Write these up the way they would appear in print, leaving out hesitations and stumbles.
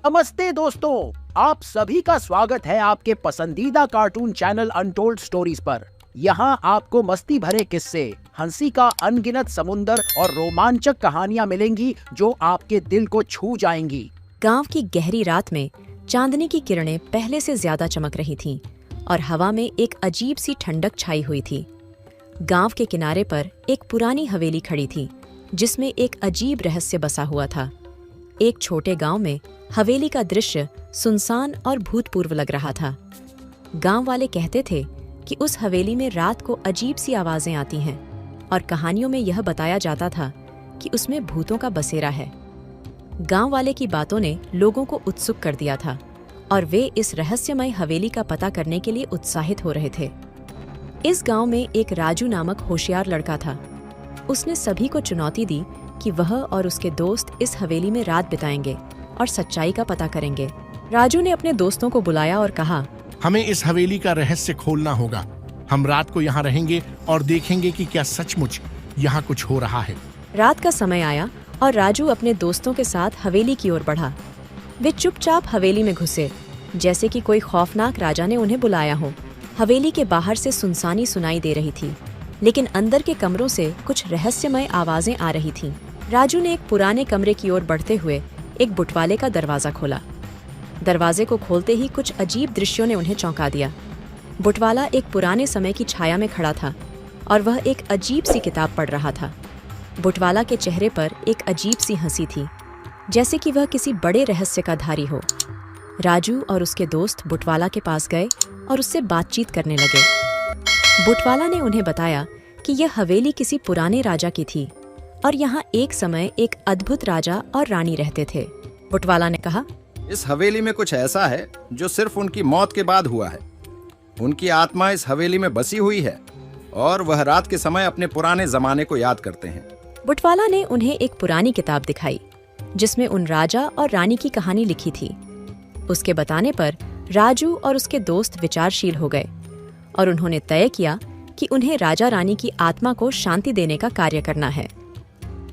नमस्ते दोस्तों, आप सभी का स्वागत है आपके पसंदीदा कार्टून चैनल अनटोल्ड स्टोरीज पर। यहाँ आपको मस्ती भरे किस्से, हंसी का अनगिनत समुंदर और रोमांचक कहानियाँ मिलेंगी जो आपके दिल को छू जाएंगी। गांव की गहरी रात में चांदनी की किरणें पहले से ज्यादा चमक रही थीं और हवा में एक अजीब सी ठंडक छाई हुई थी। गांव के किनारे पर एक पुरानी हवेली खड़ी थी जिसमें एक अजीब रहस्य बसा हुआ था। एक छोटे गांव में हवेली का दृश्य सुनसान और भूतपूर्व लग रहा था। गांव वाले कहते थे कि उस हवेली में रात को अजीब सी आवाजें आती हैं और कहानियों में यह बताया जाता था कि उसमें भूतों का बसेरा है। गांव वाले की बातों ने लोगों को उत्सुक कर दिया था और वे इस रहस्यमय हवेली का पता करने के लिए उत्साहित हो रहे थे। इस गांव में एक राजू नामक होशियार लड़का था। उसने सभी को चुनौती दी कि वह और उसके दोस्त इस हवेली में रात बिताएंगे और सच्चाई का पता करेंगे। राजू ने अपने दोस्तों को बुलाया और कहा, हमें इस हवेली का रहस्य खोलना होगा। हम रात को यहाँ रहेंगे और देखेंगे कि क्या सचमुच यहाँ कुछ हो रहा है। रात का समय आया और राजू अपने दोस्तों के साथ हवेली की ओर बढ़ा। वे चुपचाप हवेली में घुसे, जैसे कि कोई खौफनाक राजा ने उन्हें बुलाया हो। हवेली के बाहर से सुनसानी सुनाई दे रही थी, लेकिन अंदर के कमरों से कुछ रहस्यमय आवाजें आ रही थीं। राजू ने एक पुराने कमरे की ओर बढ़ते हुए एक बुटवाले का दरवाजा खोला। दरवाजे को खोलते ही कुछ अजीब दृश्यों ने उन्हें चौंका दिया। बुटवाला एक पुराने समय की छाया में खड़ा था और वह एक अजीब सी किताब पढ़ रहा था। बुटवाला के चेहरे पर एक अजीब सी हंसी थी, जैसे कि वह किसी बड़े रहस्य का धारी हो। राजू और उसके दोस्त बुटवाला के पास गए और उससे बातचीत करने लगे। बुटवाला ने उन्हें बताया कि यह हवेली किसी पुराने राजा की थी और यहाँ एक समय एक अद्भुत राजा और रानी रहते थे। बुटवाला ने कहा, इस हवेली में कुछ ऐसा है जो सिर्फ उनकी मौत के बाद हुआ है। उनकी आत्मा इस हवेली में बसी हुई है और वह रात के समय अपने पुराने जमाने को याद करते हैं। बुटवाला ने उन्हें एक पुरानी किताब दिखाई जिसमें उन राजा और रानी की कहानी लिखी थी। उसके बताने पर राजू और उसके दोस्त विचारशील हो गए और उन्होंने तय किया कि उन्हें राजा रानी की आत्मा को शांति देने का कार्य करना है।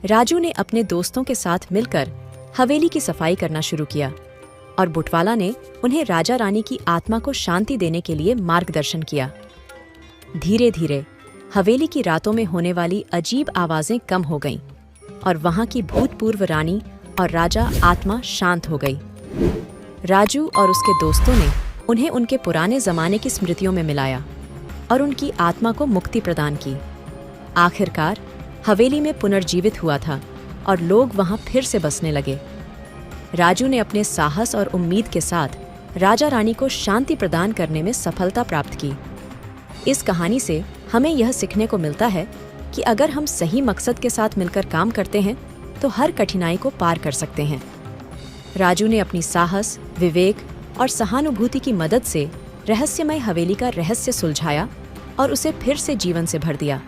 राजू ने अपने दोस्तों के साथ मिलकर हवेली की सफाई करना शुरू किया और बुटवाला ने उन्हें राजा रानी की आत्मा को शांति देने के लिए मार्गदर्शन किया। धीरे धीरे हवेली की रातों में होने वाली अजीब आवाजें कम हो गईं और वहां की भूतपूर्व रानी और राजा आत्मा शांत हो गई। राजू और उसके दोस्तों ने उन्हें उनके पुराने जमाने की स्मृतियों में मिलाया और उनकी आत्मा को मुक्ति प्रदान की। आखिरकार हवेली में पुनर्जीवित हुआ था और लोग वहां फिर से बसने लगे। राजू ने अपने साहस और उम्मीद के साथ राजा रानी को शांति प्रदान करने में सफलता प्राप्त की। इस कहानी से हमें यह सीखने को मिलता है कि अगर हम सही मकसद के साथ मिलकर काम करते हैं तो हर कठिनाई को पार कर सकते हैं। राजू ने अपनी साहस, विवेक और सहानुभूति की मदद से रहस्यमय हवेली का रहस्य सुलझाया और उसे फिर से जीवन से भर दिया।